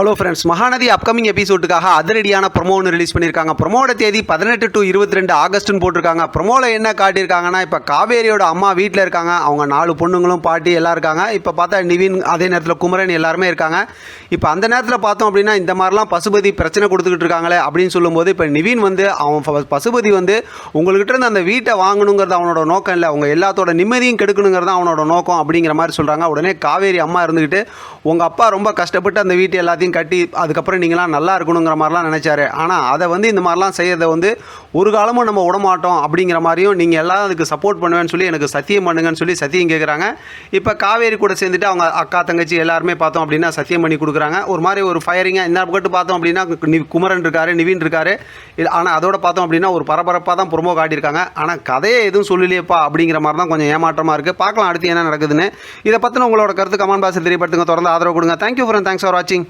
Hello friends, Mahanadi upcoming எபிசோடுக்காக அதிரடியான promo ஒன்று release பண்ணியிருக்காங்க. ப்ரொமோட தேதி 18 to 22 ஆகஸ்ட்னு போட்டிருக்காங்க. ப்ரொமோவில் என்ன காட்டியிருக்காங்கன்னா, இப்போ காவேரியோட அம்மா வீட்டில் இருக்காங்க. அவங்க 4 பொண்ணுங்களும் பாட்டி எல்லாம் இருக்காங்க. இப்போ பார்த்தா நிவின், அதே நேரத்தில் குமரன் எல்லாருமே இருக்காங்க. இப்போ அந்த நேரத்தில் பார்த்தோம் அப்படின்னா, இந்த மாதிரிலாம் பசுபதி பிரச்சனை கொடுத்துக்கிட்டு இருக்காங்களே அப்படின்னு சொல்லும்போது, இப்போ நிவின் வந்து அவன் பசுபதி வந்து உங்கள்கிட்ட இருந்து அந்த வீட்டை வாங்கணுங்கிறது அவனோட நோக்கம் இல்லை, அவங்க எல்லாத்தோட நிம்மதியும் கெடுக்கணுங்கிறது அவனோட நோக்கம் அப்படிங்கிற மாதிரி சொல்கிறாங்க. உடனே காவேரி அம்மா இருந்துக்கிட்டு, உங்கள் அப்பா ரொம்ப கஷ்டப்பட்டு அந்த வீட்டை எல்லாத்தையும் கட்டி அதுக்கப்புறம் நீங்களாம் நல்லா இருக்கணுங்கிற மாதிரிலாம் நினச்சாரு. ஆனால் அதை வந்து இந்த மாதிரிலாம் செய்யறதை வந்து ஒரு காலமும் நம்ம விடமாட்டோம் அப்படிங்கிற மாதிரியும், நீங்கள் எல்லாம் அதுக்கு சப்போர்ட் பண்ணுவேன்னு சொல்லி எனக்கு சத்தியம் பண்ணுங்கன்னு சொல்லி சத்தியம் கேட்குறாங்க. இப்போ காவேரி கூட சேர்ந்துட்டு அவங்க அக்கா தங்கச்சி எல்லாருமே பார்த்தோம் அப்படின்னா சத்தியம் பண்ணி கொடுக்குறாங்க. ஒரு மாதிரி ஒரு ஃபயரிங்காக இந்த பக்கத்து பார்த்தோம் அப்படின்னா குமரன் இருக்காரு, நிவின் இருக்காரு. ஆனால் அதோட பார்த்தோம் அப்படின்னா ஒரு பரபரப்பாக தான் ப்ரொமோ காட்டியிருக்காங்க. ஆனால் கதையை எதுவும் சொல்லலையேப்பா அப்படிங்கிற மாதிரி தான் கொஞ்சம் ஏமாற்றமாக இருக்குது. பார்க்கலாம் அடுத்து என்ன நடக்குதுன்னு. இதை பற்றின உங்களோட கருத்து கமெண்ட் பாக்ஸில் தெரியப்படுத்துங்க. தொடர்ந்து ஆதரவு கொடுங்க. தேங்க்யூ ஃப்ரெண்ட், தேங்க்ஸ் ஃபார் வாட்சிங்.